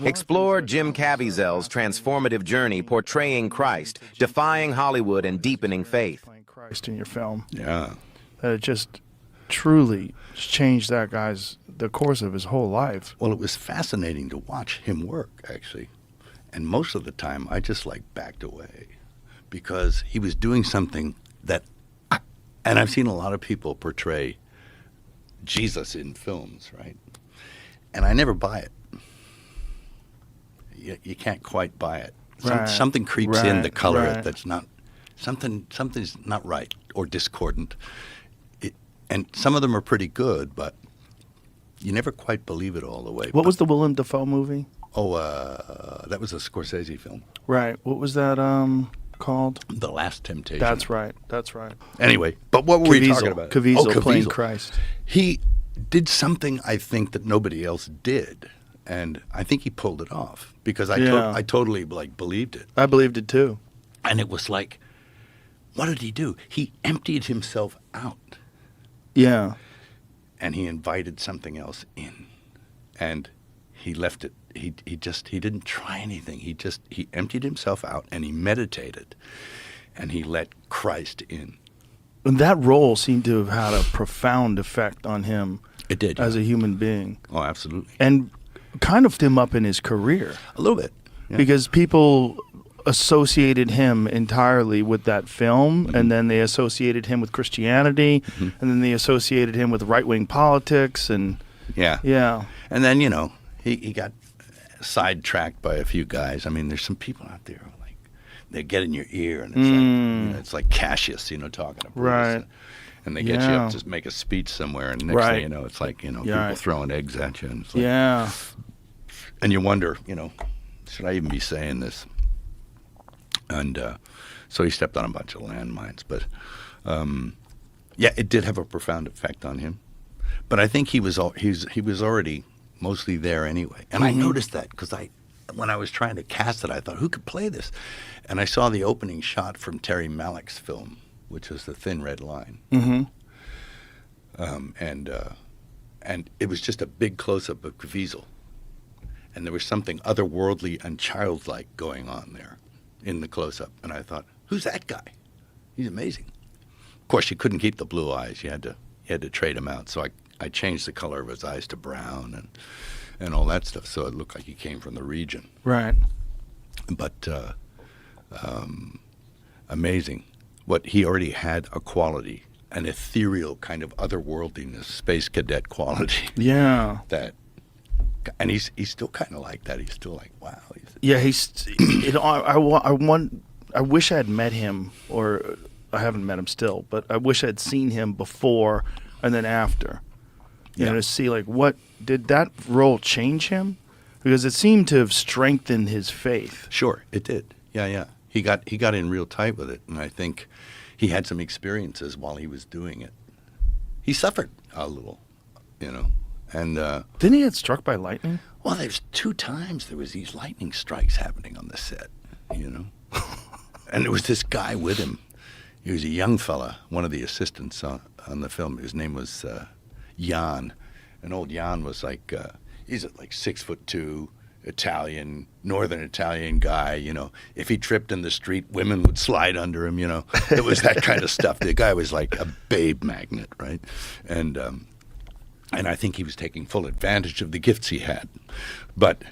Explore Jim Caviezel's transformative journey portraying Christ, defying Hollywood and deepening faith. Christ in your film. Yeah. That it just truly changed the course of his whole life. Well, it was fascinating to watch him work, actually. And most of the time, I just backed away because he was doing something that, and I've seen a lot of people portray Jesus in films, right? And I never buy it. You can't quite buy it. Something creeps in to color it that's not, something's not right or discordant. And some of them are pretty good, but you never quite believe it all the way. What was the Willem Dafoe movie? Oh, that was a Scorsese film. Right. What was that called? The Last Temptation. That's right. That's right. Anyway, but what were we talking about? Caviezel playing Christ. He did something, I think, that nobody else did. And I think he pulled it off because I totally believed it. I believed it too. And it was what did he do? He emptied himself out. Yeah. And he invited something else in. And he left it. He didn't try anything. He emptied himself out and he meditated. And he let Christ in. And that role seemed to have had a profound effect on him. It did. As a human being. Oh, absolutely. And kind of him up in his career. A little bit. Yeah. Because people associated him entirely with that film, and then they associated him with Christianity, and then they associated him with right-wing politics, and yeah. And then, he got sidetracked by a few guys. I mean, there's some people out there who they get in your ear, and it's like Cassius, talking to Bruce. Right. And they get you up to make a speech somewhere, and next thing you know, it's people throwing eggs at you. And it's and you wonder, should I even be saying this? And so he stepped on a bunch of landmines. But, it did have a profound effect on him. But I think he was already mostly there anyway. And I noticed that because when I was trying to cast it, I thought, who could play this? And I saw the opening shot from Terry Malick's film, which was The Thin Red Line. And it was just a big close-up of Caviezel. And there was something otherworldly and childlike going on there in the close-up. And I thought, who's that guy? He's amazing. Of course, you couldn't keep the blue eyes. You had to trade him out. So I changed the color of his eyes to brown and all that stuff, so it looked like he came from the region. Right. But amazing. What he already had a quality, an ethereal kind of otherworldliness, space cadet quality. Yeah. And he's still kind of like that. He's still like, wow. I wish I had met him, or I haven't met him still, but I wish I'd seen him before and then after. To see what did that role change him? Because it seemed to have strengthened his faith. Sure, it did. Yeah. He got in real tight with it, and I think he had some experiences while he was doing it. He suffered a little, and didn't he get struck by lightning? Well, there's 2 times there was these lightning strikes happening on the set, and there was this guy with him. He was a young fella, one of the assistants on the film. His name was Jan, and old Jan was he's 6'2", Italian, northern Italian guy. If he tripped in the street, women would slide under him. It was that kind of stuff. The guy was like a babe magnet, right? And I think he was taking full advantage of the gifts he had, but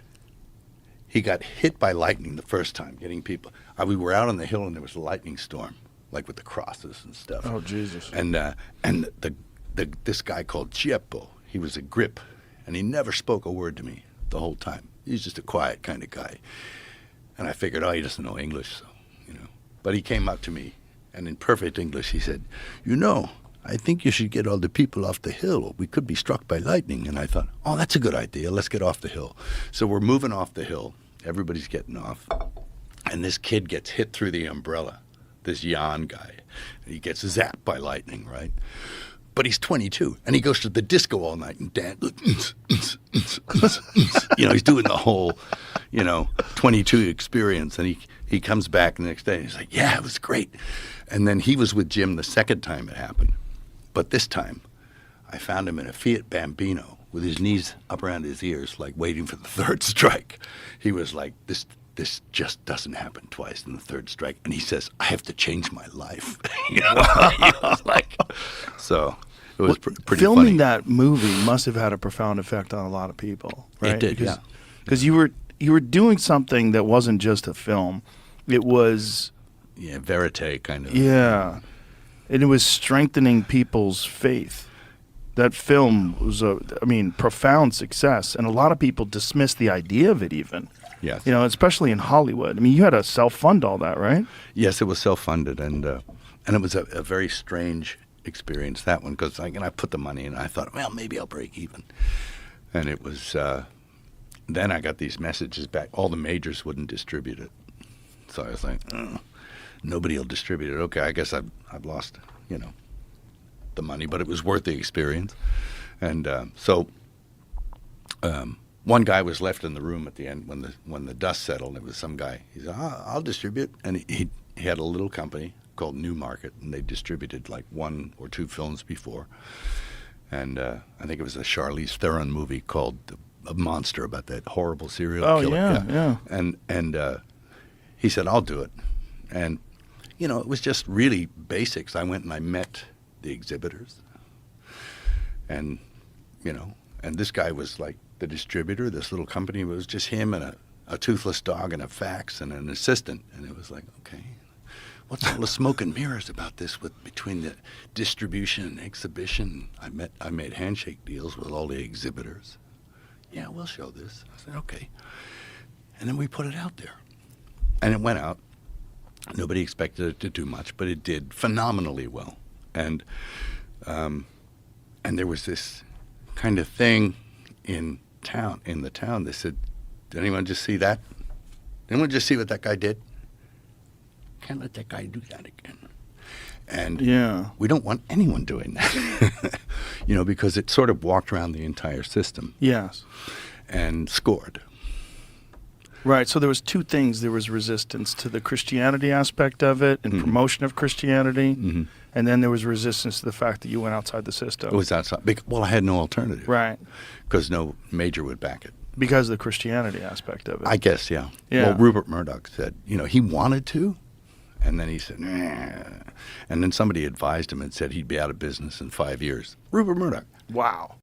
he got hit by lightning the first time. Getting people, we were out on the hill and there was a lightning storm, with the crosses and stuff. Oh Jesus! And this guy called Gieppo, he was a grip, and he never spoke a word to me the whole time. He's just a quiet kind of guy. And I figured, he doesn't know English, so, But he came up to me, and in perfect English, he said, I think you should get all the people off the hill. We could be struck by lightning. And I thought, that's a good idea. Let's get off the hill. So we're moving off the hill. Everybody's getting off. And this kid gets hit through the umbrella, this Jan guy. He gets zapped by lightning, right? But he's 22, and he goes to the disco all night and dance. He's doing the whole, 22 experience. And he comes back the next day, and he's like, yeah, it was great. And then he was with Jim the second time it happened. But this time, I found him in a Fiat Bambino with his knees up around his ears, like waiting for the third strike. He was like, this just doesn't happen twice in the third strike. And he says, I have to change my life. You know? He was like, so it was pretty Filming funny. that movie must have had a profound effect on a lot of people, right? It did, yeah. Because you were doing something that wasn't just a film. It was Yeah, verite kind of. Yeah. And it was strengthening people's faith. That film was profound success. And a lot of people dismissed the idea of it even. Yes. You know, especially in Hollywood. I mean, you had to self-fund all that, right? Yes, it was self-funded, and it was a very strange experience, that one, because I put the money in, and I thought, well, maybe I'll break even. And it was, then I got these messages back. All the majors wouldn't distribute it. So I was like, nobody will distribute it. Okay, I guess I've lost, the money, but it was worth the experience. And so one guy was left in the room at the end when the dust settled. It was some guy. He said, I'll distribute. And he had a little company called Newmarket, and they distributed like 1 or 2 films before. And I think it was a Charlize Theron movie called A Monster, about that horrible serial killer. Yeah. And he said, I'll do it. And, it was just really basics. I went and I met the exhibitors. And, and this guy was like the distributor. This little company, it was just him and a toothless dog and a fax and an assistant. And it was like, okay, what's all the smoke and mirrors about this between the distribution and exhibition? I made handshake deals with all the exhibitors. Yeah, we'll show this. I said, okay. And then we put it out there. And it went out. Nobody expected it to do much, but it did phenomenally well. And there was this kind of thing in the town. They said, did anyone just see that? Anyone just see what that guy did? Can't let that guy do that again. And we don't want anyone doing that, because it sort of walked around the entire system. Yes. And scored. Right. So there was 2 things. There was resistance to the Christianity aspect of it and promotion of Christianity. Mm-hmm. And then there was resistance to the fact that you went outside the system. It was outside. Well, I had no alternative. Right. Because no major would back it. Because of the Christianity aspect of it. I guess, yeah. Yeah. Well, Rupert Murdoch said, he wanted to. And then he said, nah. And then somebody advised him and said he'd be out of business in 5 years. Rupert Murdoch. Wow.